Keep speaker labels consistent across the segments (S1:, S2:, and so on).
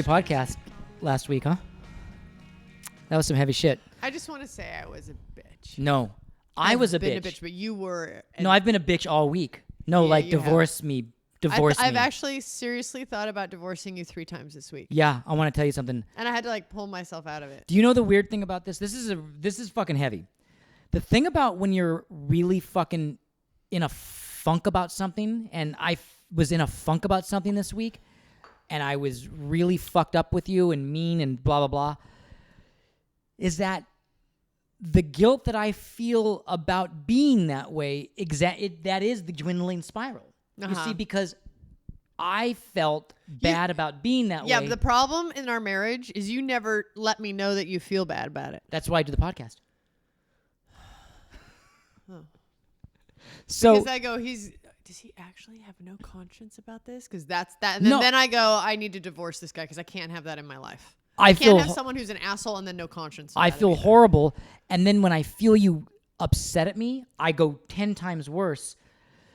S1: Podcast last week, huh? That was some heavy shit.
S2: I just want to say I was a bitch.
S1: No, I was a bitch.
S2: But you were.
S1: No, I've been a bitch all week. No,
S2: Yeah,
S1: like
S2: you
S1: divorce me. Divorce me.
S2: I've actually seriously thought about divorcing you 3 times this week.
S1: Yeah, I want to tell you something.
S2: And I had to pull myself out of it.
S1: Do you know the weird thing about this? This is fucking heavy. The thing about when you're really fucking in a funk about something, and I was in a funk about something this week, and I was really fucked up with you and mean and blah, blah, blah, is that the guilt that I feel about being that way, that is the dwindling spiral. You see, because I felt bad about being that way.
S2: Yeah, but the problem in our marriage is you never let me know that you feel bad about it.
S1: That's why I do the podcast.
S2: Oh.
S1: So
S2: because I go, does he actually have no conscience about this? Because that's that. And then I go, I need to divorce this guy because I can't have that in my life. I can't have someone who's an asshole and then no conscience.
S1: I feel horrible. And then when I feel you upset at me, I go 10 times worse.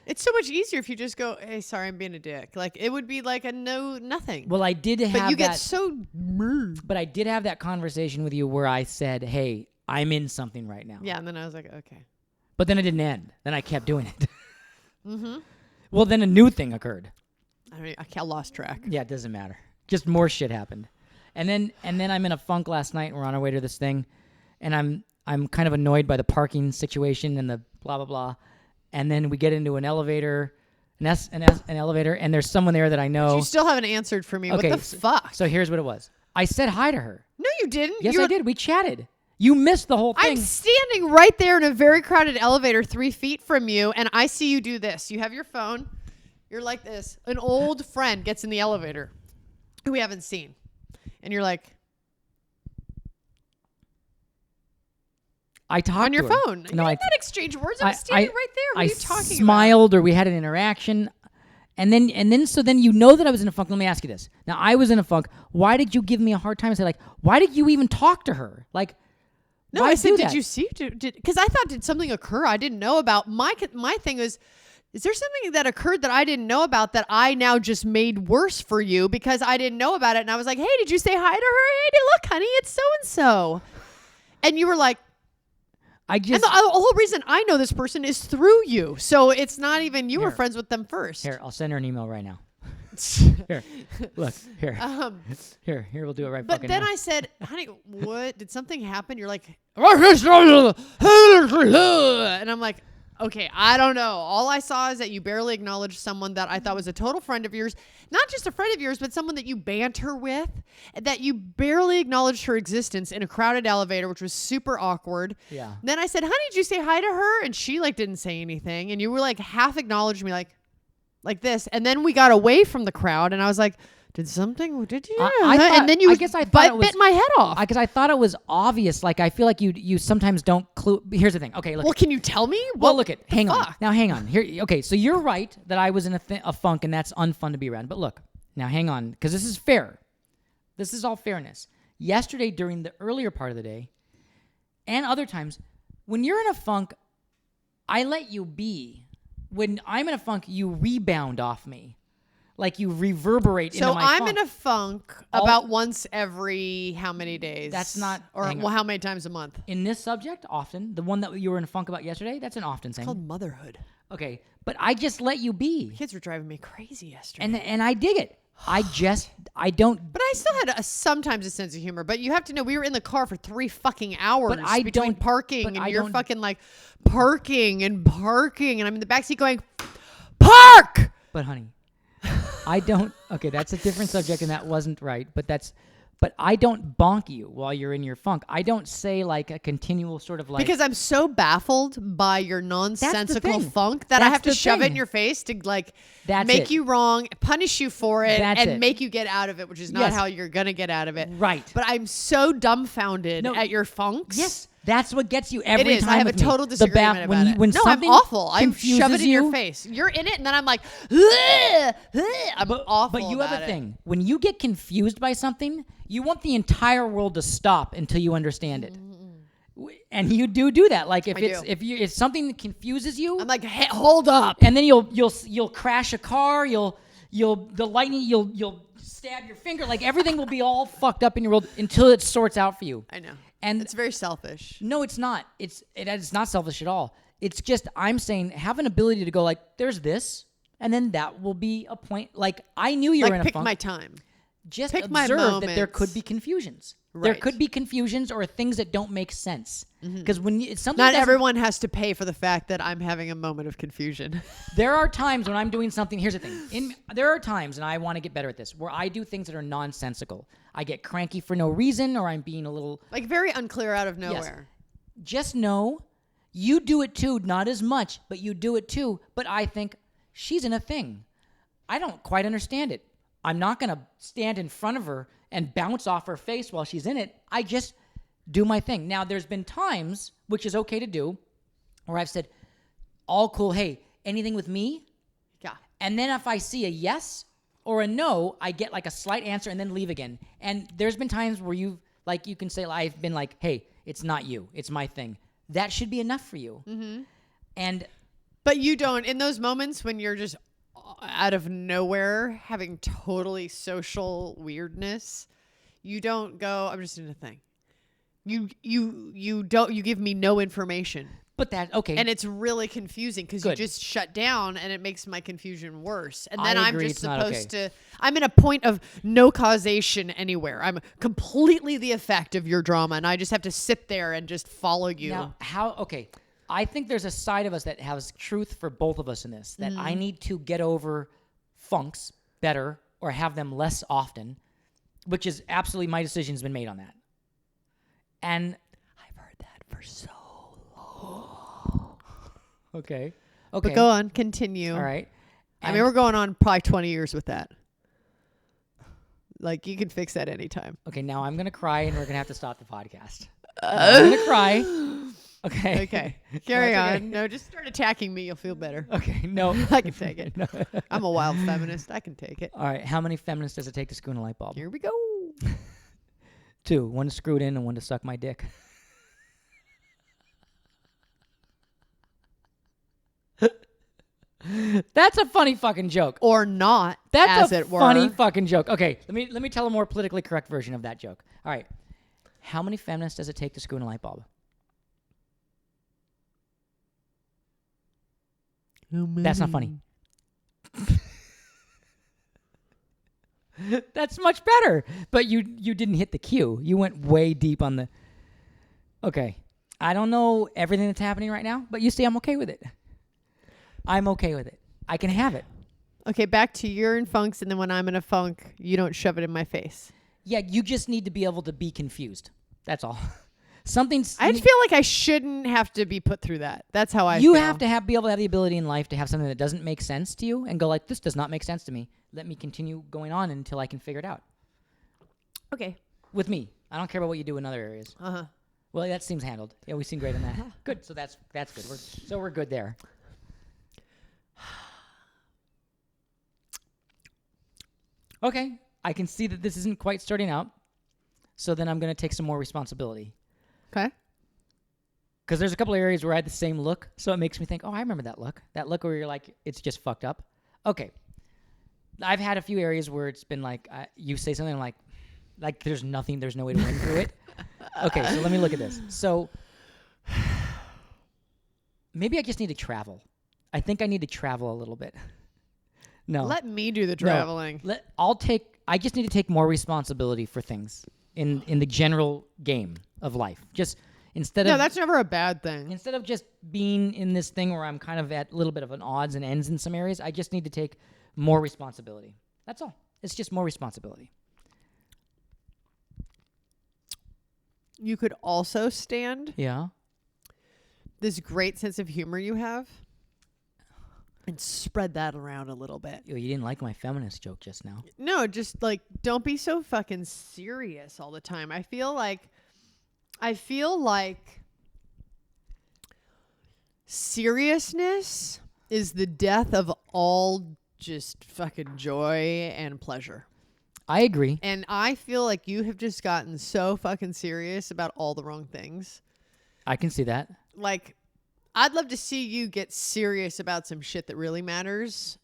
S2: It's so much easier if you just go, hey, sorry, I'm being a dick. It would be like a nothing.
S1: Well, I did have
S2: But you
S1: that,
S2: get so...
S1: But I did have that conversation with you where I said, hey, I'm in something right now.
S2: Yeah, and then I was like, okay.
S1: But then it didn't end. Then I kept doing it.
S2: Mm-hmm.
S1: Well, then a new thing occurred.
S2: I lost track.
S1: Yeah, it doesn't matter. Just more shit happened. And then I'm in a funk last night, and we're on our way to this thing, and I'm kind of annoyed by the parking situation and the blah, blah, blah. And then we get into an elevator, an elevator, and there's someone there that I know.
S2: But you still haven't answered for me.
S1: Okay,
S2: what the fuck?
S1: So here's what it was. I said hi to her.
S2: No, you didn't.
S1: Yes, I did. We chatted. You missed the whole thing.
S2: I'm standing right there in a very crowded elevator 3 feet from you, and I see you do this. You have your phone. You're like this. An old friend gets in the elevator who we haven't seen. And you're like...
S1: I talked
S2: on your
S1: to her.
S2: phone.
S1: No,
S2: you did not exchange words. I'm standing right there. What are you talking about?
S1: I smiled, or we had an interaction, and then you know that I was in a funk. Let me ask you this. Now, I was in a funk. Why did you give me a hard time and say, why did you even talk to her?
S2: No,
S1: why
S2: I said,
S1: did
S2: you see? Because I thought, did something occur I didn't know about? My thing was, is there something that occurred that I didn't know about that I now just made worse for you because I didn't know about it? And I was like, hey, did you say hi to her? Hey, look, honey, it's so-and-so. And you were like, and the whole reason I know this person is through you. So it's not even you were friends with them first.
S1: Here, I'll send her an email right now. Here, look, here. Here, we'll do it right
S2: But then
S1: now.
S2: I said, honey, what? Did something happen? You're like, and I'm like, okay, I don't know. All I saw is that you barely acknowledged someone that I thought was a total friend of yours. Not just a friend of yours, but someone that you banter with. That you barely acknowledged her existence in a crowded elevator, which was super awkward.
S1: Yeah.
S2: Then I said, honey, did you say hi to her? And she didn't say anything. And you were half acknowledged me like this. And then we got away from the crowd and I was like, did you? And then you bit my head off.
S1: Because I thought it was obvious. I feel like you sometimes don't clue. Here's the thing. Okay, look.
S2: Well, can you tell me?
S1: Well, look hang on. Now, hang on. Here. Okay, so you're right that I was in a funk and that's unfun to be around. But look, now hang on, because this is fair. This is all fairness. Yesterday, during the earlier part of the day, and other times, when you're in a funk, I let you be. When I'm in a funk, you rebound off me. You reverberate into my funk.
S2: So I'm in a funk about once every how many days?
S1: That's not...
S2: Or how many times a month?
S1: In this subject, often. The one that you were in a funk about yesterday, that's an often thing.
S2: It's called motherhood.
S1: Okay, but I just let you be.
S2: Kids were driving me crazy yesterday.
S1: And I dig it. I don't...
S2: But I still had sometimes a sense of humor. But you have to know, we were in the car for 3 fucking hours between parking. And you're fucking parking. And I'm in the backseat going, park!
S1: But honey... I don't... Okay, that's a different subject, and that wasn't right. But I don't bonk you while you're in your funk. I don't say a continual sort of
S2: Because I'm so baffled by your nonsensical funk that I have to shove it in your face to make you wrong, punish you for it, and make you get out of it, which is not how you're going to get out of it.
S1: Right.
S2: But I'm so dumbfounded at your funks.
S1: Yes. That's what gets you every time.
S2: It is. I have a total disagreement about it. No, I'm awful. I shove it in your face. You're in it, and then I'm like, I'm awful.
S1: But you have a thing. When you get confused by something, you want the entire world to stop until you understand it. And you do that. If something confuses you,
S2: I'm like, hey, hold up.
S1: And then you'll crash a car. You'll stab your finger. Like everything will be all fucked up in your world until it sorts out for you.
S2: I know.
S1: And
S2: It's very selfish.
S1: no, it's not. It's not selfish at all. It's just I'm saying have an ability to go like there's this, and then that will be a point. Like I knew you were in a
S2: Pick
S1: funk.
S2: my time.
S1: Just
S2: pick my
S1: observe that there
S2: moments.
S1: could be confusions. There
S2: Right.
S1: could be confusions or things that don't make sense. Because when it's something
S2: Not
S1: doesn't-
S2: everyone has to pay for the fact that I'm having a moment of confusion.
S1: There are times when I'm doing something. Here's the thing. There are times, and I want to get better at this, where I do things that are nonsensical. I get cranky for no reason, or I'm being a little.
S2: Like very unclear out of nowhere.
S1: Just know, you do it too. Not as much, but you do it too. But I think she's in a thing. I don't quite understand it. I'm not gonna stand in front of her and bounce off her face while she's in it. I just do my thing. Now, there's been times, which is okay to do, where I've said, all cool, hey, anything with me?
S2: Yeah.
S1: And then if I see a yes or a no, I get like a slight answer and then leave again. And there's been times where you can say, I've been like, hey, it's not you, it's my thing. That should be enough for you. Mm-hmm. And
S2: But you don't, in those moments when you're just out of nowhere having totally social weirdness, you don't go, I'm just in a thing. You give me no information.
S1: but that okay.
S2: And it's really confusing because you
S1: Good.
S2: just shut down and it makes my confusion worse. And
S1: I
S2: then I'm
S1: agree,
S2: just
S1: it's not
S2: supposed to, I'm in a point of no causation anywhere. I'm completely the effect of your drama and I just have to sit there and just follow you.
S1: Now, I think there's a side of us that has truth for both of us in this, that I need to get over funks better or have them less often, which is absolutely my decision's been made on that. And
S2: I've heard that for so long.
S1: okay.
S2: But go on, continue.
S1: All right.
S2: I mean, we're going on probably 20 years with that. Like, you can fix that anytime.
S1: Okay, now I'm going to cry and we're going to have to stop the podcast. I'm going to cry. Okay.
S2: Okay. Carry
S1: No,
S2: on.
S1: it's okay.
S2: No, just start attacking me. You'll feel better.
S1: Okay, no.
S2: I can take it.
S1: No.
S2: I'm a wild feminist. I can take it.
S1: All right, how many feminists does it take to screw in a light bulb?
S2: Here we go.
S1: 2. One to screw it in and one to suck my dick. That's a funny fucking joke.
S2: Or not,
S1: That's
S2: as
S1: a
S2: it were.
S1: funny fucking joke. Okay, let me tell a more politically correct version of that joke. All right. How many feminists does it take to screw in a light bulb? That's not funny. That's much better. But you didn't hit the cue. You went way deep on the. Okay. I don't know everything that's happening right now, but you see I'm okay with it. I'm okay with it. I can have it.
S2: Okay, back to you're in funks, and then when I'm in a funk, you don't shove it in my face.
S1: Yeah, you just need to be able to be confused. That's all. Something's.
S2: I feel like I shouldn't have to be put through that. That's how I
S1: You
S2: feel.
S1: have to be able to have the ability in life to have something that doesn't make sense to you and go like, this does not make sense to me. Let me continue going on until I can figure it out.
S2: Okay.
S1: With me. I don't care about what you do in other areas.
S2: Uh-huh.
S1: Well, that seems handled. Yeah, we seem great on that. Good. So that's good. We're good there. Okay. I can see that this isn't quite starting out. So then I'm going to take some more responsibility.
S2: Okay.
S1: Because there's a couple areas where I had the same look. So it makes me think, oh, I remember that look. That look where you're like, it's just fucked up. Okay. I've had a few areas where it's been like, you say something, I'm like there's no way to win through it. Okay, so let me look at this. So maybe I just need to travel. I think I need to travel a little bit. No.
S2: Let me do the traveling.
S1: I just need to take more responsibility for things in the general game of life. Just instead
S2: No,
S1: of
S2: that's never a bad thing.
S1: instead of just being in this thing where I'm kind of at a little bit of an odds and ends in some areas, I just need to take more responsibility. That's all. It's just more responsibility.
S2: You could also stand
S1: Yeah.
S2: this great sense of humor you have and spread that around a little bit.
S1: You didn't like my feminist joke just now.
S2: No, just like don't be so fucking serious all the time. I feel like seriousness is the death of all just fucking joy and pleasure.
S1: I agree.
S2: And I feel like you have just gotten so fucking serious about all the wrong things.
S1: I can see that.
S2: Like, I'd love to see you get serious about some shit that really matters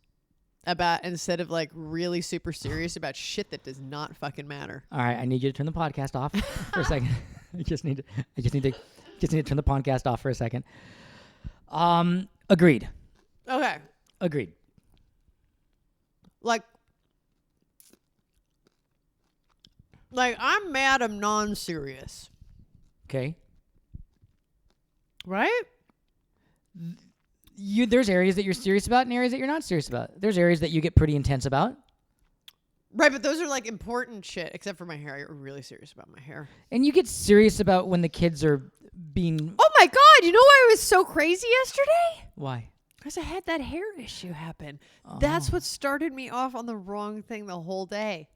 S2: about instead of like really super serious about shit that does not fucking matter.
S1: All right, I need you to turn the podcast off for a second. I just need to turn the podcast off for a second. Agreed.
S2: Okay.
S1: Agreed.
S2: Like I'm mad I'm non-serious.
S1: Okay.
S2: Right?
S1: There's areas that you're serious about and areas that you're not serious about. There's areas that you get pretty intense about.
S2: Right, but those are like important shit, except for my hair. I get really serious about my hair.
S1: And you get serious about when the kids are being...
S2: Oh my God, you know why I was so crazy yesterday?
S1: Why?
S2: Because I had that hair issue happen. That's what started me off on the wrong thing the whole day.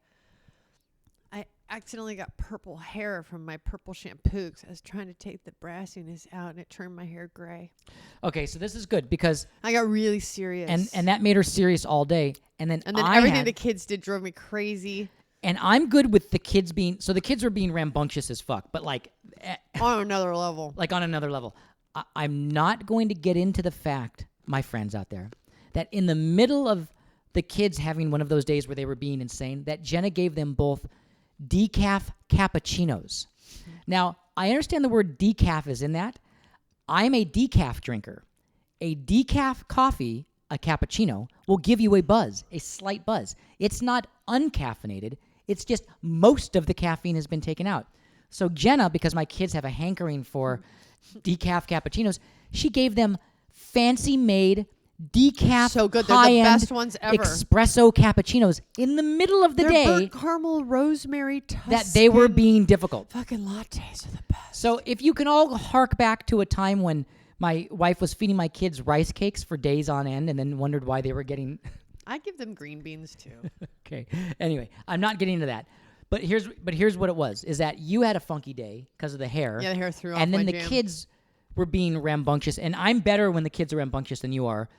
S2: I accidentally got purple hair from my purple shampoo because I was trying to take the brassiness out and it turned my hair gray.
S1: Okay, so this is good because...
S2: I got really serious.
S1: And that made her serious all day. And then
S2: everything the kids did drove me crazy.
S1: And I'm good with the kids being... So the kids were being rambunctious as fuck, but like...
S2: on another level.
S1: Like on another level. I'm not going to get into the fact, my friends out there, that in the middle of the kids having one of those days where they were being insane, that Jenna gave them both decaf cappuccinos. Now, I understand the word decaf is in that. I'm a decaf drinker. A decaf coffee, a cappuccino, will give you a buzz, a slight buzz. It's not uncaffeinated. It's just most of the caffeine has been taken out. So Jenna, because my kids have a hankering for decaf cappuccinos, she gave them fancy-made decaf,
S2: so good. They're
S1: high-end
S2: the best ones ever.
S1: espresso cappuccinos in the middle of the
S2: They're
S1: day
S2: burnt caramel, rosemary, Tuscan.
S1: that they were being difficult.
S2: Fucking lattes are the best.
S1: So if you can all hark back to a time when my wife was feeding my kids rice cakes for days on end and then wondered why they were getting...
S2: I give them green beans too.
S1: Okay. Anyway, I'm not getting into that. But here's what it was, is that you had a funky day because of the hair.
S2: Yeah, the hair threw off
S1: and then
S2: my
S1: the
S2: jam.
S1: kids were being rambunctious. And I'm better when the kids are rambunctious than you are.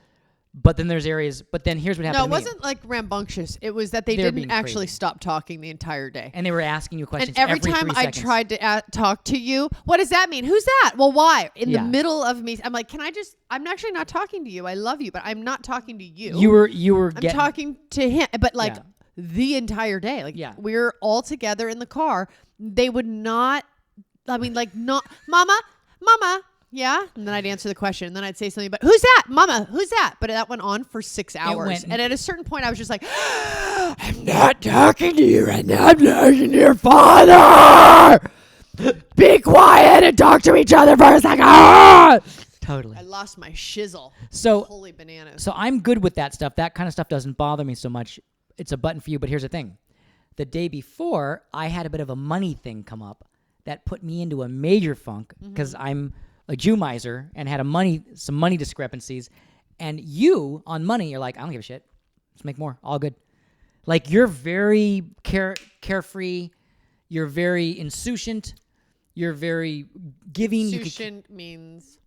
S1: But then there's areas. But then here's what happened.
S2: No, it
S1: to me.
S2: wasn't like rambunctious. It was that they
S1: They were
S2: didn't
S1: being
S2: actually
S1: crazy.
S2: stop talking the entire day.
S1: And they were asking you questions
S2: And every time
S1: 3
S2: I
S1: seconds.
S2: tried to talk to you, what does that mean? Who's that? Well, why? In
S1: Yeah.
S2: the middle of me, I'm like, I'm actually not talking to you. I love you, but I'm not talking to you.
S1: You were
S2: I'm
S1: getting...
S2: talking to him, but like
S1: Yeah.
S2: the entire day. Like
S1: Yeah.
S2: we're all together in the car. They would not, I mean, like not, mama, yeah. And then I'd answer the question and then I'd say something, but who's that? Mama, who's that? But that went on for 6 hours.
S1: went-
S2: And at a certain point I was just like, I'm not talking to you right now. I'm talking to your father. Be quiet and talk to each other for a second.
S1: Totally.
S2: I lost my shizzle.
S1: So
S2: Holy bananas.
S1: So I'm good with that stuff. That kind of stuff doesn't bother me so much. It's a button for you. But here's the thing. The day before, I had a bit of a money thing come up that put me into a major funk because I'm a Jew miser and had some money discrepancies. And you, on money, you're like, I don't give a shit. Let's make more. All good. Like, you're very carefree. You're very insouciant. You're very giving.
S2: Insouciant means...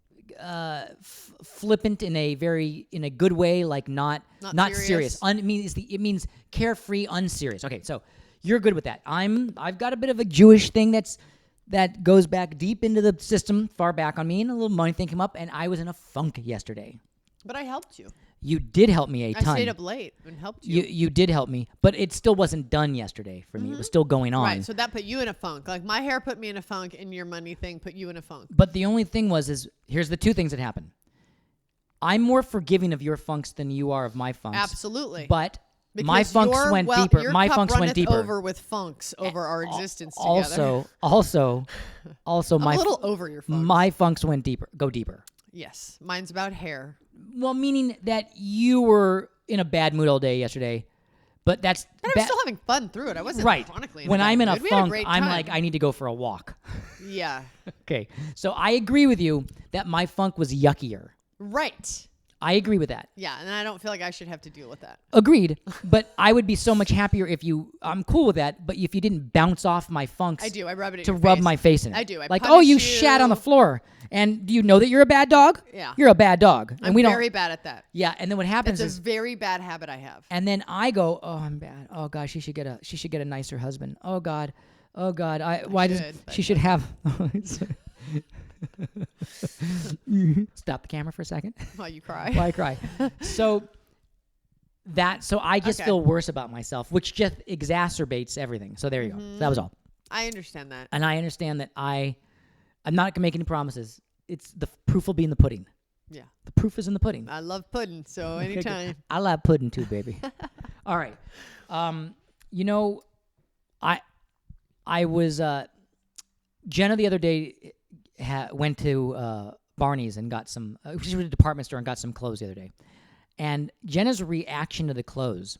S1: Flippant in a good way, like not serious.
S2: serious.
S1: It means carefree, unserious. Okay, so you're good with that. I've got a bit of a Jewish thing that goes back deep into the system, far back on me, and a little money thing came up, and I was in a funk yesterday.
S2: But I helped you.
S1: You did help me a ton.
S2: I stayed up late and helped you.
S1: You did help me, but it still wasn't done yesterday for me. It was still going on.
S2: Right, so that put you in a funk. Like my hair put me in a funk, and your money thing put you in a funk.
S1: But the only thing here's the two things that happen. I'm more forgiving of your funks than you are of my funks.
S2: Absolutely.
S1: But
S2: Because
S1: my funks went deeper.
S2: Your
S1: My
S2: cup
S1: funks went
S2: runneth
S1: deeper.
S2: over with funks over our existence together.
S1: Also,
S2: I'm a little over your funks.
S1: My funks went deeper. Go deeper.
S2: Yes, mine's about hair.
S1: Well, meaning that you were in a bad mood all day yesterday, but that's
S2: And I'm still having fun through it. I wasn't
S1: right.
S2: chronically
S1: When
S2: bad
S1: I'm in a
S2: mood. We had
S1: funk,
S2: great
S1: I'm
S2: time.
S1: like, I need to go for a walk.
S2: Yeah.
S1: Okay, so I agree with you that my funk was yuckier.
S2: Right.
S1: I agree with that.
S2: Yeah, and I don't feel like I should have to deal with that.
S1: Agreed. But I would be so much happier if I'm cool with that, but if you didn't bounce off my funks
S2: I do. I rub it in
S1: to
S2: your
S1: rub
S2: face.
S1: my face in it.
S2: I do. I
S1: like,
S2: punish
S1: oh, you
S2: you.
S1: shat on the floor. And do you know that you're a bad dog?
S2: Yeah.
S1: You're a bad dog. And
S2: I'm
S1: we don't.
S2: very bad at that.
S1: Yeah, and then what happens
S2: It's
S1: is
S2: a very bad habit I have.
S1: and then I go, "Oh, I'm bad. Oh god, she should get a nicer husband. Oh god. She should have Stop the camera for a second.
S2: While you cry.
S1: Why I cry. So So I just
S2: Okay.
S1: feel worse about myself, which just exacerbates everything. So there you go. So that was all.
S2: I understand that.
S1: And I understand that I'm not gonna make any promises. It's the proof will be in the pudding.
S2: Yeah.
S1: The proof is in the pudding.
S2: I love pudding, so
S1: Okay, good.
S2: anytime.
S1: I love pudding too, baby. All right. You know, I was Jenna the other day went to Barney's and got some. She went to the department store and got some clothes the other day. And Jenna's reaction to the clothes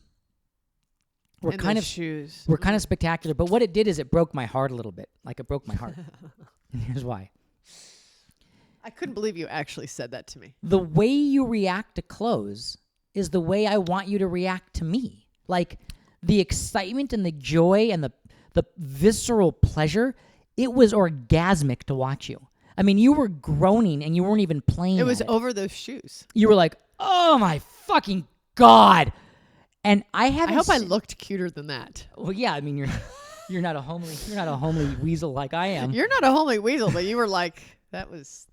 S1: were
S2: And
S1: kind
S2: those
S1: of
S2: shoes.
S1: were kind of spectacular. But what it did is it broke my heart a little bit. Like it broke my heart. And here's why.
S2: I couldn't believe you actually said that to me.
S1: The way you react to clothes is the way I want you to react to me. Like the excitement and the joy and the visceral pleasure, it was orgasmic to watch you. I mean, you were groaning and you weren't even playing.
S2: It was
S1: at
S2: over those shoes.
S1: You were like, "Oh my fucking god!" And I
S2: I
S1: haven't.
S2: hope I looked cuter than that.
S1: Well, yeah. I mean, you're not a homely weasel like I am.
S2: You're not a homely weasel, but you were like, that was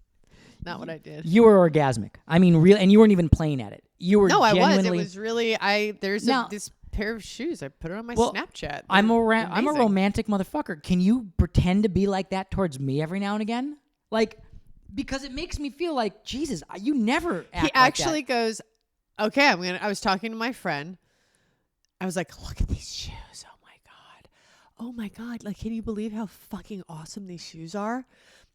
S2: not what I did.
S1: You were orgasmic. I mean, real, and you weren't even playing at it. You were.
S2: No, I was.
S1: Genuinely,
S2: It was really. There's
S1: Now-
S2: this pair of shoes. I put it on my
S1: Well,
S2: Snapchat.
S1: I'm a
S2: They're amazing.
S1: romantic motherfucker. Can you pretend to be like that towards me every now and again? Like, because it makes me feel like Jesus. You never. Act
S2: He
S1: like
S2: actually
S1: that.
S2: goes, okay, I was talking to my friend. I was like, look at these shoes. Oh my God. Like, can you believe how fucking awesome these shoes are?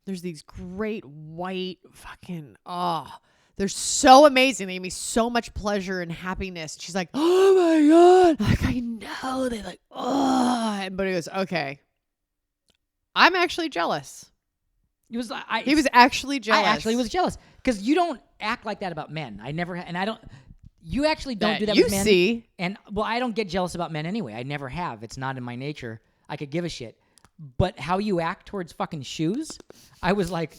S2: There's these great white fucking, they're so amazing. They give me so much pleasure and happiness. She's like, oh my God. I'm like, I know. They like, but he goes, okay. I'm actually jealous.
S1: He was.
S2: He was actually jealous.
S1: I actually was jealous because you don't act like that about men. I never, and I don't. You actually don't do that
S2: you
S1: with men.
S2: see.
S1: And well, I don't get jealous about men anyway. I never have. It's not in my nature. I could give a shit. But how you act towards fucking shoes, I was like,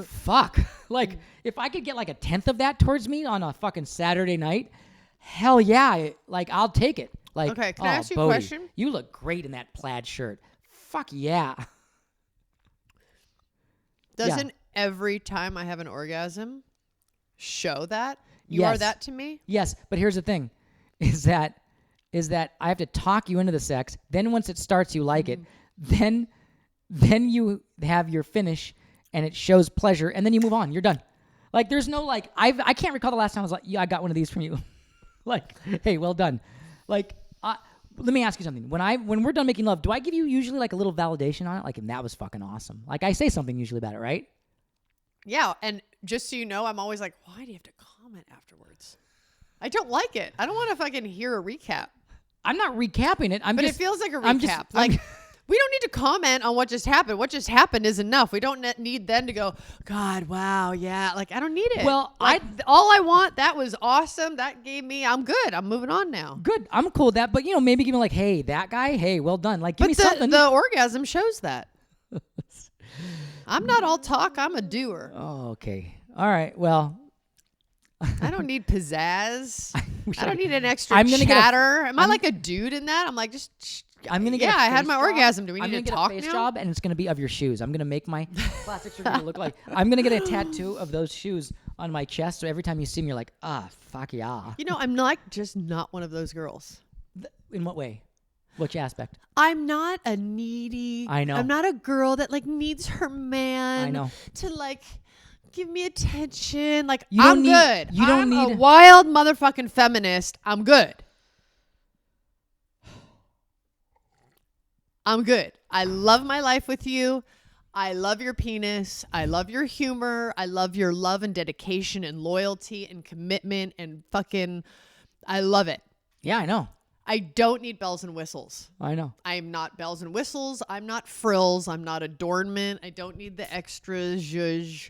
S1: fuck. Like, if I could get like a tenth of that towards me on a fucking Saturday night, hell yeah. Like, I'll take it. Like,
S2: Okay, can I ask you a
S1: Bodhi,
S2: question?
S1: You look great in that plaid shirt. Fuck yeah.
S2: Doesn't every time I have an orgasm show that? You are
S1: Yes.
S2: that to me?
S1: Yes, but here's the thing, is that I have to talk you into the sex. Then once it starts, you like it. Then you have your finish, and it shows pleasure, and then you move on. You're done. Like there's no like I can't recall the last time I was like, yeah, I got one of these from you. Like, hey, well done. Like, let me ask you something. When we're done making love, do I give you usually like a little validation on it? Like, and that was fucking awesome. Like I say something usually about it, right?
S2: Yeah, and just so you know, I'm always like, why do you have to comment afterwards? I don't like it. I don't want to fucking hear a recap.
S1: I'm not recapping it.
S2: But it feels like a
S1: I'm
S2: recap.
S1: I'm-
S2: Like, we don't need to comment on what just happened. What just happened is enough. We don't need then to go, God, wow, yeah. Like, I don't need it.
S1: Well,
S2: like, all I want, that was awesome. That gave me, I'm good. I'm moving on now.
S1: good. I'm cool with that. But maybe give me like, hey, that guy, hey, well done. Like, give me something.
S2: The orgasm shows that. I'm not all talk. I'm a doer.
S1: Oh, okay. All right. Well,
S2: I don't need pizzazz.
S1: wish
S2: I don't
S1: I-
S2: need an extra
S1: I'm gonna get a-
S2: chatter. Am I like a dude in that? I'm like, just.
S1: I'm gonna get.
S2: Yeah,
S1: a
S2: I had
S1: face
S2: my
S1: job.
S2: orgasm. Do we
S1: I'm
S2: need
S1: gonna
S2: to
S1: get
S2: talk
S1: a face
S2: now?
S1: job, and it's gonna be of your shoes. I'm gonna make my plastic surgery look like. I'm gonna get a tattoo of those shoes on my chest, so every time you see me, you're like, fuck yeah.
S2: You know, I'm not one of those girls.
S1: In what way? Which aspect?
S2: I'm not a needy.
S1: I know.
S2: I'm not a girl that like needs her man.
S1: I know.
S2: To like give me attention. Like
S1: You don't
S2: I'm
S1: need-
S2: good.
S1: you don't
S2: I'm
S1: need-
S2: a wild motherfucking feminist. I'm good. I'm good. I love my life with you. I love your penis. I love your humor. I love your love and dedication and loyalty and commitment and fucking I love it.
S1: Yeah, I know.
S2: I don't need bells and whistles.
S1: I know.
S2: I'm not bells and whistles. I'm not frills. I'm not adornment. I don't need the extra zhuzh.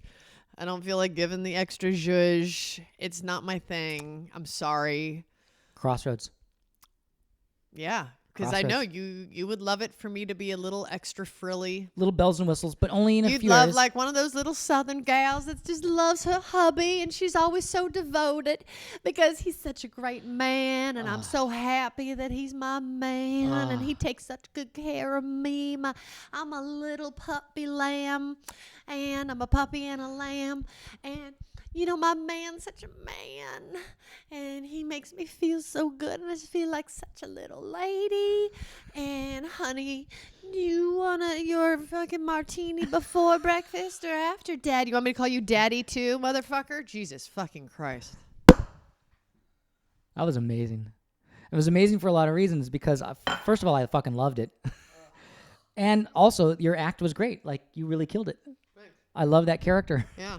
S2: I don't feel like giving the extra zhuzh. It's not my thing. I'm sorry.
S1: Crossroads.
S2: Yeah. Because I know
S1: Crossroads.
S2: you would love it for me to be a little extra frilly.
S1: Little bells and whistles, but only in a
S2: You'd
S1: few
S2: love
S1: areas.
S2: like one of those little southern gals that just loves her hubby and she's always so devoted because he's such a great man and I'm so happy that he's my man and he takes such good care of me. I'm a little puppy lamb and I'm a puppy and a lamb and my man's such a man, and he makes me feel so good, and I just feel like such a little lady. And honey, do you want your fucking martini before breakfast or after, Dad? You want me to call you Daddy too, motherfucker? Jesus fucking Christ.
S1: That was amazing. It was amazing for a lot of reasons because, first of all, I fucking loved it. And also, your act was great. Like, you really killed it.
S2: Thanks.
S1: I love that character.
S2: Yeah.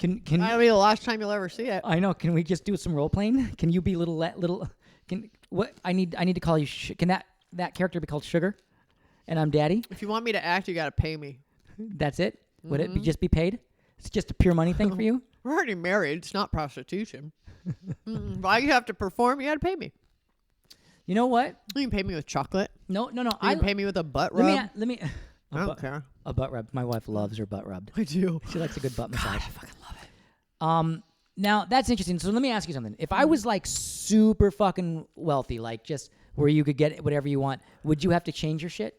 S1: That'll
S2: be the last time you'll ever see it.
S1: I know. Can we just do some role playing? Can you be what? I need to call you. Can that character be called Sugar? And I'm Daddy?
S2: If you want me to act, you got to pay me.
S1: That's it? Would it just be paid? It's just a pure money thing for you?
S2: We're already married. It's not prostitution. If I have to perform, you got to pay me.
S1: You know what?
S2: You can pay me with chocolate.
S1: No.
S2: You can pay me with a butt rub.
S1: Let me.
S2: I don't care.
S1: A butt rub. My wife loves her butt rubbed.
S2: I do.
S1: She likes a good butt massage.
S2: I fucking love it.
S1: Now that's interesting. So let me ask you something. If I was like super fucking wealthy, like just where you could get whatever you want, would you have to change your shit?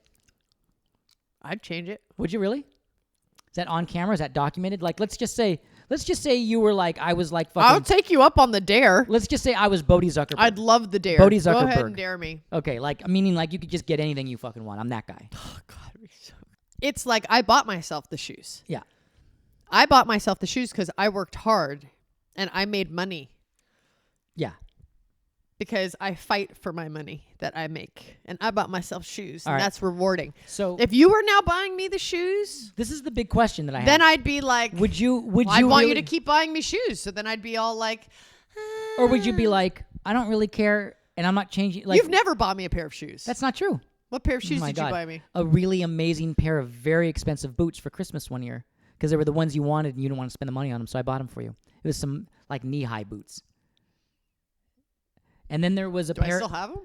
S2: I'd change it.
S1: Would you really? Is that on camera? Is that documented? Like, let's just say you were like, I was like fucking.
S2: I'll take you up on the dare.
S1: Let's just say I was Bodhi Zuckerberg.
S2: I'd love the dare.
S1: Bodhi Zuckerberg.
S2: Go ahead and dare me.
S1: Okay, like meaning like you could just get anything you fucking want. I'm that guy.
S2: Oh God, it's like I bought myself the shoes.
S1: Yeah.
S2: I bought myself the shoes because I worked hard, and I made money.
S1: Yeah.
S2: Because I fight for my money that I make. And I bought myself shoes.
S1: All
S2: And
S1: right.
S2: that's rewarding.
S1: So
S2: if you were now buying me the shoes,
S1: this is the big question that I have.
S2: then I'd be like,
S1: Would you
S2: I'd want
S1: really,
S2: you to keep buying me shoes. So then I'd be all like,
S1: or would you be like, I don't really care and I'm not changing like
S2: you've never bought me a pair of shoes.
S1: That's not true.
S2: What pair of shoes
S1: Oh my
S2: did
S1: God.
S2: you buy me?
S1: A really amazing pair of very expensive boots for Christmas one year because they were the ones you wanted and you didn't want to spend the money on them, so I bought them for you. It was some like knee-high boots. And then there was a
S2: Do
S1: pair.
S2: I still have them?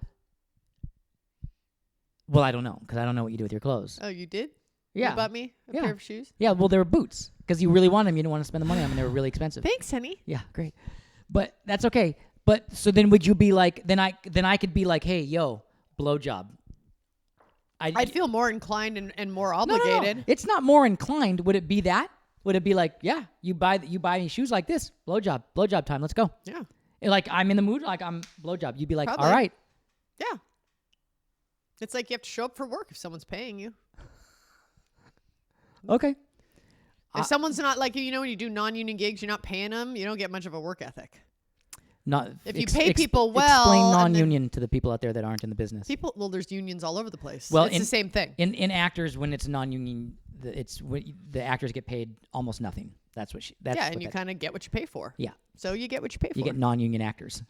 S1: Well, I don't know because I don't know what you do with your clothes.
S2: Oh, you did?
S1: Yeah.
S2: You bought me a
S1: Yeah.
S2: pair of shoes?
S1: Yeah, well, they were boots because you really wanted them. You didn't want to spend the money on them. And they were really expensive.
S2: Thanks, honey.
S1: Yeah, great. But that's okay. But so then would you be like, then I could be like, hey, yo, blowjob.
S2: I'd feel more inclined and more
S1: No.
S2: obligated.
S1: It's not more inclined. Would it be that? Would it be like, yeah, you buy me shoes like this, blowjob time, let's go.
S2: Yeah.
S1: Like I'm in the mood, like I'm blowjob. You'd be like,
S2: Probably.
S1: all right.
S2: Yeah. It's like you have to show up for work if someone's paying you.
S1: Okay.
S2: If someone's not like, when you do non-union gigs, you're not paying them, you don't get much of a work ethic.
S1: Not
S2: If you pay people well,
S1: explain
S2: and then-
S1: non-union to the people out there that aren't in the business.
S2: There's unions all over the place.
S1: Well,
S2: it's the same thing.
S1: In actors, when it's non-union, the actors get paid almost nothing. That's what
S2: and you kind of get what you pay for.
S1: Yeah.
S2: So you get what you pay for.
S1: You get non-union actors.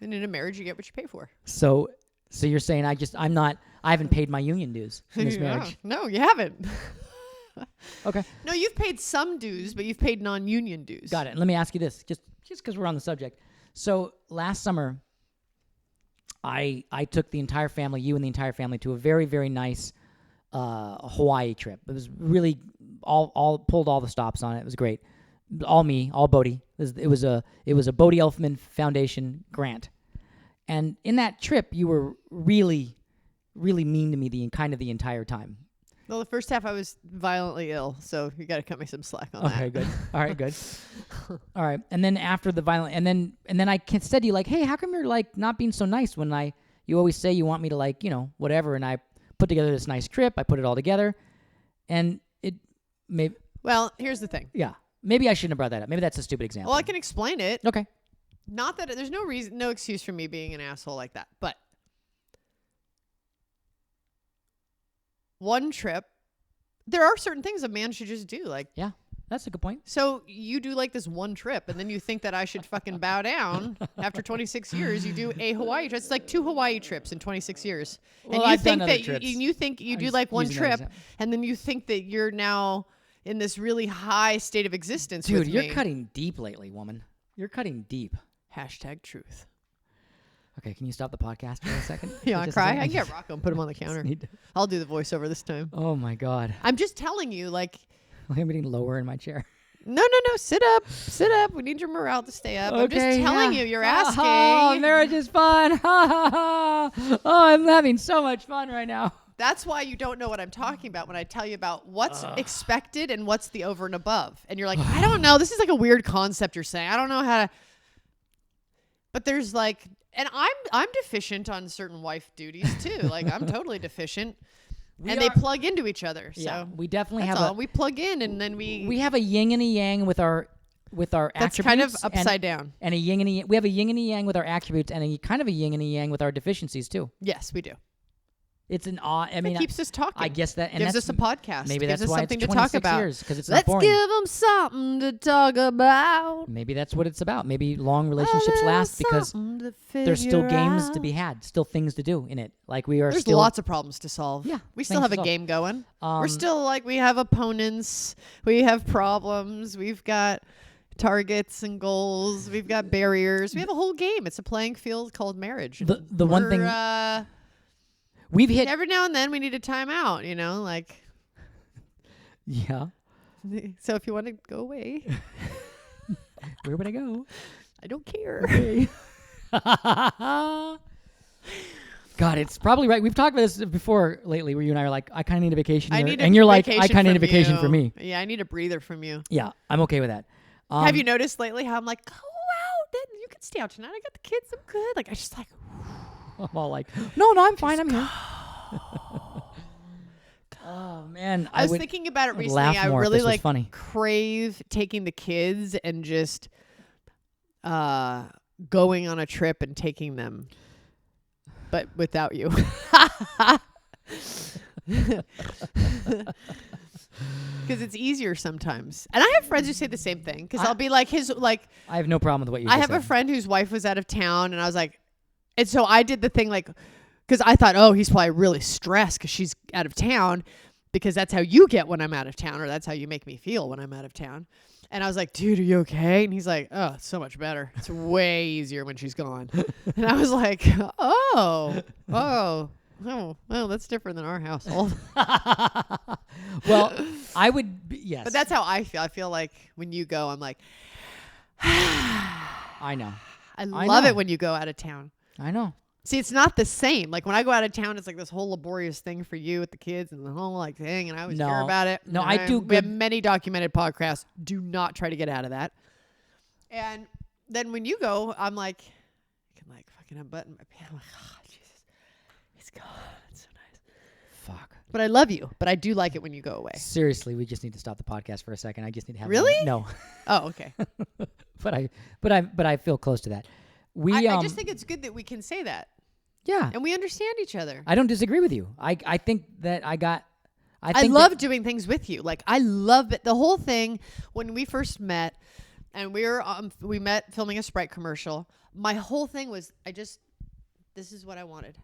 S2: And in a marriage, you get what you pay for.
S1: So you're saying I haven't paid my union dues in this marriage.
S2: No, you haven't.
S1: Okay.
S2: No, you've paid some dues, but you've paid non-union dues.
S1: Got it. And let me ask you this, just because we're on the subject. So last summer, I took the entire family, you and the entire family, to a very, very nice Hawaii trip. It was really all pulled all the stops on it. It was great. All me, all Bodhi. It was a Bodhi Elfman Foundation grant. And in that trip, you were really, really mean to me the entire time.
S2: Well, the first half I was violently ill, so you got to cut me some slack on that.
S1: Okay, good. All right, good. All right, and then after the violent, and then I said to you like, hey, how come you're like not being so nice when you always say you want me to like whatever, and I put together this nice trip, I put it all together, and it maybe.
S2: Well, here's the thing.
S1: Yeah, maybe I shouldn't have brought that up. Maybe that's a stupid example.
S2: Well, I can explain it.
S1: Okay.
S2: Not that there's no excuse for me being an asshole like that, but one trip, there are certain things a man should just do. Like,
S1: yeah, that's a good point.
S2: So you do like this one trip, and then you think that I should fucking bow down. After 26 years, you do a Hawaii trip. It's like 2 Hawaii trips in 26 years.
S1: Well,
S2: and you
S1: I've
S2: think
S1: done
S2: that
S1: other trips.
S2: you think you
S1: I'm
S2: do
S1: just
S2: like one
S1: using that
S2: trip,
S1: example.
S2: and then you think that you're now in this really high state of existence.
S1: Dude,
S2: with
S1: you're
S2: me.
S1: cutting deep lately, woman. You're cutting deep.
S2: #truth.
S1: Okay, can you stop the podcast for a second?
S2: You want to
S1: Just a
S2: cry?
S1: second.
S2: I can get Rocco and put him on the counter.
S1: need to-
S2: I'll do the voiceover this time.
S1: Oh my God.
S2: I'm just telling you, like,
S1: I'm getting lower in my chair.
S2: no. Sit up. We need your morale to stay up. I'm just telling you, you're asking.
S1: Oh, marriage is fun. Oh, I'm having so much fun right now.
S2: That's why you don't know what I'm talking about when I tell you about what's expected and what's the over and above. And you're like, I don't know. This is like a weird concept you're saying. I don't know how to. But there's like, and I'm deficient on certain wife duties too. Like I'm totally deficient. They plug into each other. So
S1: yeah, we definitely
S2: that's
S1: have
S2: all. We plug in and then we
S1: have a yin and a yang with our
S2: that's
S1: attributes.
S2: kind of upside down.
S1: And a yin and a yang. We have a yin and a yang with our attributes and a kind of a yin and a yang with our deficiencies too.
S2: Yes, we do.
S1: It's an odd. I mean,
S2: it keeps us talking.
S1: I guess that and
S2: gives
S1: that's
S2: us a podcast.
S1: Maybe
S2: gives
S1: that's
S2: us
S1: why
S2: something
S1: it's
S2: to talk
S1: 26
S2: about.
S1: years because it's
S2: Let's
S1: not boring.
S2: give them something to talk about.
S1: Maybe that's what it's about. Maybe long relationships last because there's still games to be had, still things to do in it. Like we are.
S2: There's
S1: still
S2: lots of problems to solve.
S1: Yeah,
S2: we still have a game going. We're still like we have opponents. We have problems. We've got targets and goals. We've got barriers. We have a whole game. It's a playing field called marriage.
S1: The one thing we've hit
S2: every now and then we need a timeout. You know, like
S1: yeah.
S2: So if you want to go away,
S1: where would I go?
S2: I don't care.
S1: Okay. God, it's probably right. We've talked about this before lately where you and I are like, I kind of need a vacation. And you're like, I kind of need a vacation for me.
S2: Yeah, I need a breather from you.
S1: Yeah, I'm okay with that.
S2: Have you noticed lately how I'm like, go out, then you can stay out tonight. I got the kids. I'm good. Like, I just like,
S1: I'm all like, no, I'm fine. I'm here. Oh, man.
S2: I was thinking about it recently. I really like crave taking the kids and just going on a trip and taking them, but without you. Because it's easier sometimes. And I have friends who say the same thing. Because I'll be like, I have
S1: no problem with what you
S2: I have
S1: said.
S2: a friend whose wife was out of town, and I was like, and so I did the thing like, because I thought, oh, he's probably really stressed because she's out of town, because that's how you get when I'm out of town, or that's how you make me feel when I'm out of town. And I was like, dude, are you okay? And he's like, oh, it's so much better. It's way easier when she's gone. And I was like, oh, that's different than our household.
S1: Well, I would, yes.
S2: But that's how I feel. I feel like when you go, I'm like,
S1: I know.
S2: I love it when you go out of town.
S1: I know.
S2: See, it's not the same. Like when I go out of town, it's like this whole laborious thing for you with the kids and the whole like thing, and I always hear about it.
S1: No, I do.
S2: We have many documented podcasts. Do not try to get out of that. And then when you go, I'm like, I can like fucking unbutton my pants. I'm like, oh, Jesus, he's gone. It's so nice.
S1: Fuck.
S2: But I love you. But I do like it when you go away.
S1: Seriously, we just need to stop the podcast for a second. I just need to have
S2: really
S1: no.
S2: Oh, okay.
S1: but I feel close to that.
S2: I just think it's good that we can say that.
S1: Yeah.
S2: And we understand each other.
S1: I don't disagree with you. I think that
S2: I love doing things with you. Like I love it. The whole thing when we first met and we met filming a Sprite commercial. My whole thing was this is what I wanted.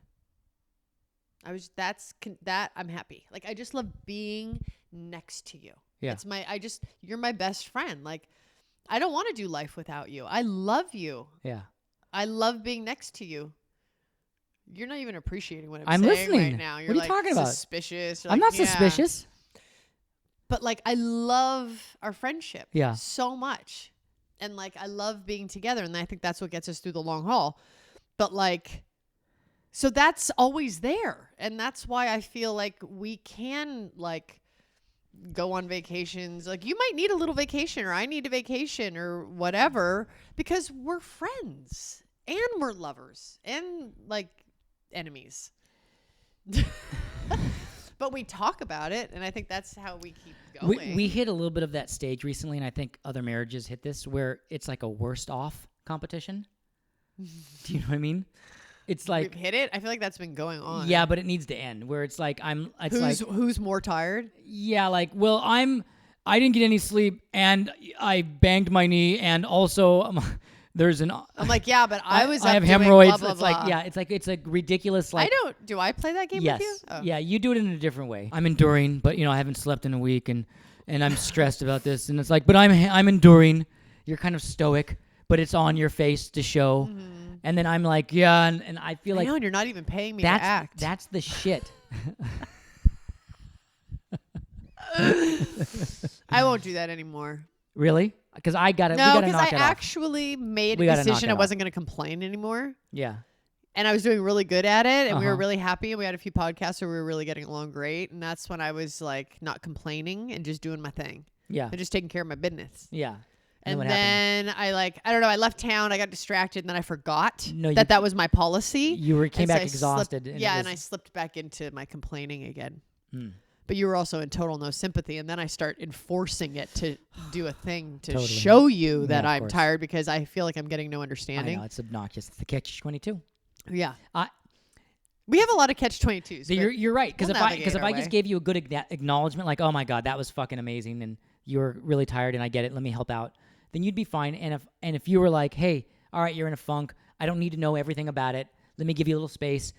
S2: That I'm happy. Like I just love being next to you.
S1: Yeah.
S2: You're my best friend. Like I don't want to do life without you. I love you.
S1: Yeah.
S2: I love being next to you. You're not even appreciating what
S1: I'm
S2: saying
S1: listening
S2: right now. You're
S1: what are you
S2: like
S1: talking about?
S2: Suspicious.
S1: I'm not suspicious.
S2: But like I love our friendship
S1: so
S2: much. And like I love being together, and I think that's what gets us through the long haul. But like so that's always there. And that's why I feel like we can like go on vacations. Like you might need a little vacation, or I need a vacation, or whatever, because we're friends and we're lovers and like enemies. But we talk about it, and I think that's how we keep going.
S1: We hit a little bit of that stage recently, and I think other marriages hit this, where it's like a worst off competition. Do you know what I mean? It's like
S2: we've hit it. I feel like that's been going on.
S1: Yeah, but it needs to end. Where it's like
S2: who's more tired?
S1: Yeah, like I didn't get any sleep, and I banged my knee, and also
S2: I'm like, yeah, but I
S1: have hemorrhoids. Blah, blah, blah. It's like ridiculous. Like
S2: do I play that game with you? Oh.
S1: Yeah, you do it in a different way. I'm enduring, but I haven't slept in a week, and I'm stressed about this, and it's like, but I'm enduring. You're kind of stoic, but it's on your face to show. Mm-hmm. And then I'm like, yeah, and I feel like
S2: and you're not even paying me to act.
S1: That's the shit.
S2: I won't do that anymore.
S1: Really? Because I got it.
S2: No, because I actually made a decision I wasn't going to complain anymore.
S1: Yeah.
S2: And I was doing really good at it, and we were
S1: Uh-huh.
S2: really happy, and we had a few podcasts where we were really getting along great. And that's when I was like not complaining and just doing my thing
S1: Yeah.
S2: and just taking care of my business.
S1: Yeah.
S2: And
S1: what happened?
S2: then I don't know, I left town, I got distracted, and then I forgot
S1: No,
S2: that was my policy.
S1: Came
S2: And so
S1: back
S2: I
S1: exhausted.
S2: Slipped,
S1: and
S2: yeah,
S1: it
S2: and I
S1: was,
S2: slipped back into my complaining again.
S1: Hmm.
S2: But you were also in total no sympathy, and then I start enforcing it to do a thing to
S1: Totally.
S2: show you that
S1: Yeah, of
S2: I'm
S1: course.
S2: tired because I feel like I'm getting no
S1: I
S2: understanding.
S1: know it's obnoxious. It's the catch-22.
S2: Yeah.
S1: I-
S2: We have a lot of catch-22s.
S1: So
S2: but
S1: you're right because
S2: we'll
S1: if I
S2: navigate our
S1: just
S2: way.
S1: gave you a good acknowledgement, like, oh my god, that was fucking amazing, and you were really tired, and I get it. Let me help out. Then you'd be fine. And if you were like, hey, all right, you're in a funk. I don't need to know everything about it. Let me give you a little space,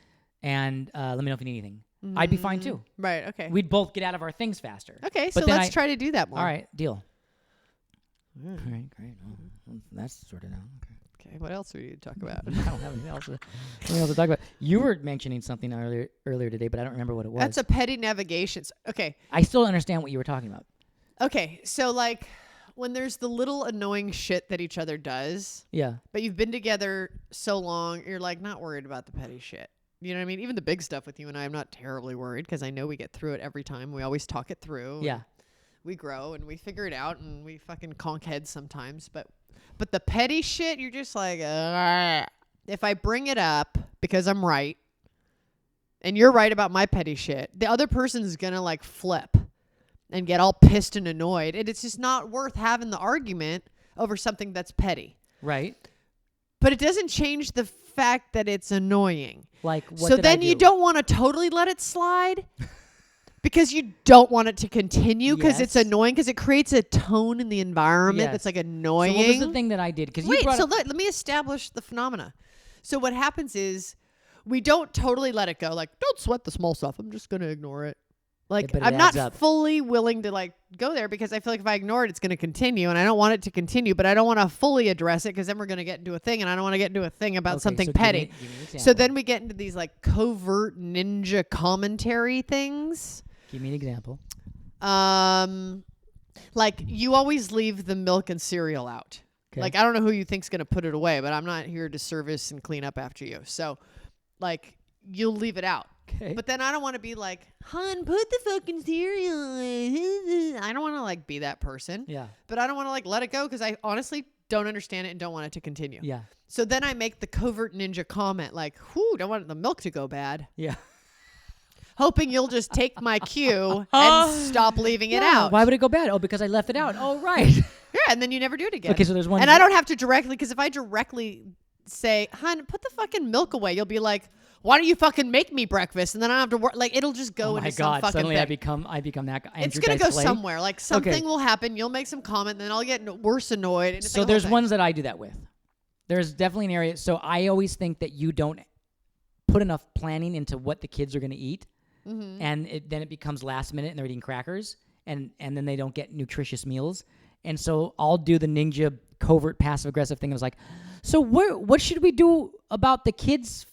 S1: and let me know if you need anything. I'd be fine too.
S2: Right, okay.
S1: We'd both get out of our things faster.
S2: Okay,
S1: But
S2: so
S1: then
S2: let's try to do that more.
S1: All right, deal. All right, great. Well, that's sorted out. Okay.
S2: Okay, what else do we need to talk about?
S1: I don't have anything else to talk about. You were mentioning something earlier today, but I don't remember what it was.
S2: That's a petty navigation. Okay.
S1: I still don't understand what you were talking about.
S2: Okay, so like when there's the little annoying shit that each other does,
S1: Yeah.
S2: but you've been together so long, you're like not worried about the petty shit. You know what I mean? Even the big stuff with you and I, I'm not terribly worried because I know we get through it every time. We always talk it through.
S1: Yeah.
S2: We grow and we figure it out and we fucking conk heads sometimes. But the petty shit, you're just like, "Ugh." If I bring it up because I'm right and you're right about my petty shit, the other person's going to like flip and get all pissed and annoyed. And it's just not worth having the argument over something that's petty.
S1: Right.
S2: But it doesn't change the fact that it's annoying.
S1: Like what
S2: So
S1: did I
S2: then you
S1: do?
S2: don't want to totally let it slide because you don't want it to continue because it's
S1: Yes.
S2: annoying because it creates a tone in the environment
S1: Yes.
S2: that's like
S1: So
S2: annoying.
S1: what was the thing that I did? Because you
S2: Wait,
S1: brought
S2: so
S1: up,
S2: let me establish the phenomena. So what happens is we don't totally let it go. Like, don't sweat the small stuff. I'm just going to ignore it. Like,
S1: but it
S2: I'm not
S1: adds up.
S2: fully willing to like go there because I feel like if I ignore it, it's going to continue and I don't want it to continue, but I don't want to fully address it because then we're going to get into a thing and I don't want to get into a thing about
S1: Okay,
S2: something
S1: so give me-
S2: petty.
S1: give me an
S2: So
S1: example.
S2: then we get into these like covert ninja commentary things.
S1: Give me an example.
S2: Like you always leave the milk and cereal out.
S1: Okay.
S2: Like I don't know who you think's going to put it away, but I'm not here to service and clean up after you. So like you'll leave it out.
S1: Okay.
S2: But then I don't want to be like, "Hun, put the fucking cereal in." I don't want to like be that person.
S1: Yeah.
S2: But I don't want to like let it go because I honestly don't understand it and don't want it to continue.
S1: Yeah.
S2: So then I make the covert ninja comment like, "Whew, don't want the milk to go bad."
S1: Yeah.
S2: Hoping you'll just take my cue and stop leaving it out.
S1: Why would it go bad? Oh, because I left it out. Oh, right.
S2: Yeah, and then you never do it again.
S1: Okay, so there's one.
S2: And I don't have to directly, because if I directly say, "Hun, put the fucking milk away," you'll be like, "Why don't you fucking make me breakfast?" And then I don't have to work. Like it'll just go
S1: Oh
S2: into
S1: my
S2: some
S1: God!
S2: fucking
S1: Suddenly
S2: thing.
S1: I become that guy.
S2: It's
S1: Andrew
S2: gonna
S1: Dice
S2: go
S1: Clay.
S2: somewhere. Like something
S1: Okay.
S2: will happen. You'll make some comment, and then I'll get worse annoyed. And it's
S1: So
S2: like a whole
S1: there's
S2: thing.
S1: ones that I do that with. There's definitely an area. So I always think that you don't put enough planning into what the kids are going to eat, and then it becomes last minute, and they're eating crackers, and then they don't get nutritious meals. And so I'll do the ninja covert passive aggressive thing. I was like, so what should we do about the kids'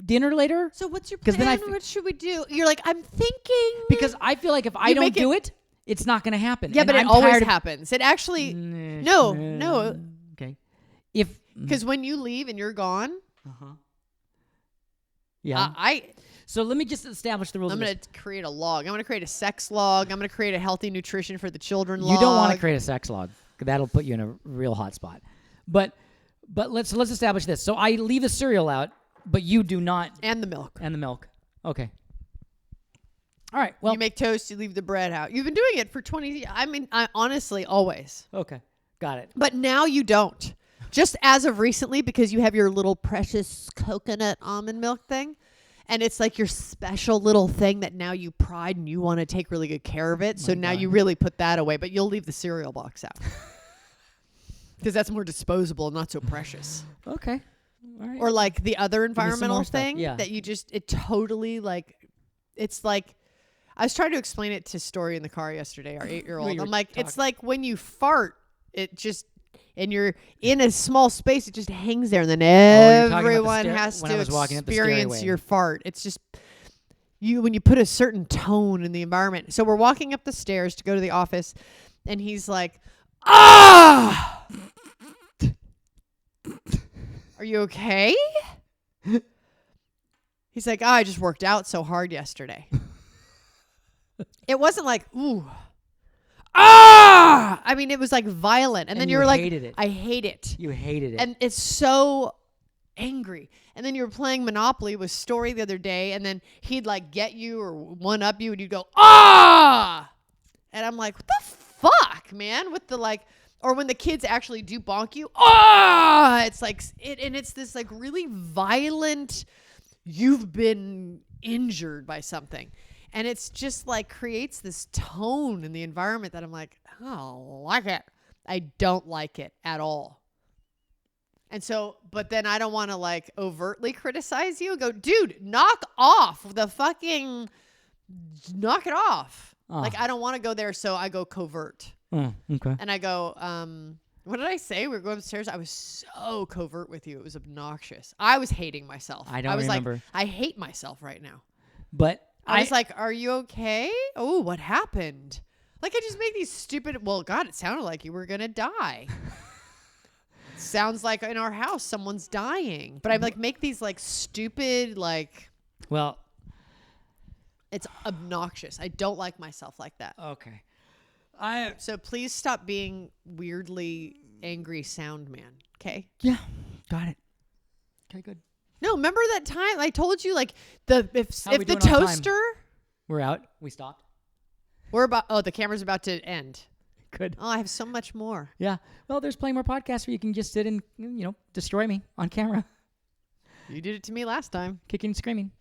S1: dinner later?
S2: So what's your
S1: 'Cause
S2: plan?
S1: then
S2: What should we do? You're like, I'm thinking.
S1: Because I feel like if I
S2: You
S1: don't
S2: make
S1: do it, it's not going to happen.
S2: Yeah,
S1: And
S2: but it
S1: I'm
S2: always
S1: tired of-
S2: happens. It actually no.
S1: Okay. If
S2: Because when you leave and you're gone,
S1: yeah.
S2: I
S1: So let me just establish the rules.
S2: I'm
S1: of
S2: going
S1: this.
S2: to create a log. I'm going to create a sex log. I'm going to create a healthy nutrition for the children log.
S1: You don't want to create a sex log. That'll put you in a real hot spot. But let's establish this. So I leave the cereal out, but you do not,
S2: And the milk.
S1: and the milk. Okay. All right. Well.
S2: You make toast, you leave the bread out. You've been doing it for 20 years. I mean, I honestly always.
S1: Okay. Got it.
S2: But now you don't. Just as of recently, because you have your little precious coconut almond milk thing. And it's like your special little thing that now you pride and you want to take really good care of it. So now
S1: God.
S2: you really put that away, but you'll leave the cereal box out. Because that's more disposable, not so precious.
S1: Okay. All right.
S2: Or like the other
S1: some
S2: environmental
S1: more stuff,
S2: thing
S1: yeah.
S2: that you just, it totally like, it's like, I was trying to explain it to Story in the car yesterday, our 8-year-old.
S1: you
S2: I'm
S1: were
S2: like, it's
S1: talking.
S2: like when you fart, it just, and you're in a small space, it just hangs there. And then
S1: you're talking about the
S2: everyone
S1: stair-
S2: has
S1: when I
S2: to
S1: was walking up the
S2: experience
S1: stairway.
S2: your fart. It's just, when you put a certain tone in the environment. So we're walking up the stairs to go to the office, and he's like, "Ah! Are you okay?" He's like, I just worked out so hard yesterday. It wasn't like, ooh. Ah! I mean, it was like violent. And then you were like,
S1: hated it.
S2: I hate it.
S1: You hated it.
S2: And it's so angry. And then you were playing Monopoly with Story the other day, and then he'd like get you or one up you, and you'd go, ah! And I'm like, what the fuck, man? With the like, or when the kids actually do bonk you, ah! It's like, and it's this like really violent, you've been injured by something. And it's just like creates this tone in the environment that I'm like, I don't like it. I don't like it at all. And so, but then I don't want to like overtly criticize you. Go, dude, knock off the fucking, knock it off. Like, I don't want to go there. So I go covert.
S1: Okay.
S2: And I go, what did I say? We were going upstairs. I was so covert with you. It was obnoxious. I was hating myself.
S1: I was remember.
S2: Like, I hate myself right now.
S1: But
S2: I was like, are you okay? Oh, what happened? Like, I just make these stupid, well, God, it sounded like you were going to die. Sounds like in our house, someone's dying. But I like make these like stupid, like.
S1: Well.
S2: It's obnoxious. I don't like myself like that.
S1: Okay.
S2: So please stop being weirdly angry sound man. Okay?
S1: Yeah. Got it. Okay, good.
S2: No, remember that time I told you like if the toaster.
S1: We're out. We stopped.
S2: The camera's about to end.
S1: Good.
S2: Oh, I have so much more.
S1: Yeah. Well, there's plenty more podcasts where you can just sit and, destroy me on camera.
S2: You did it to me last time.
S1: Kicking and screaming.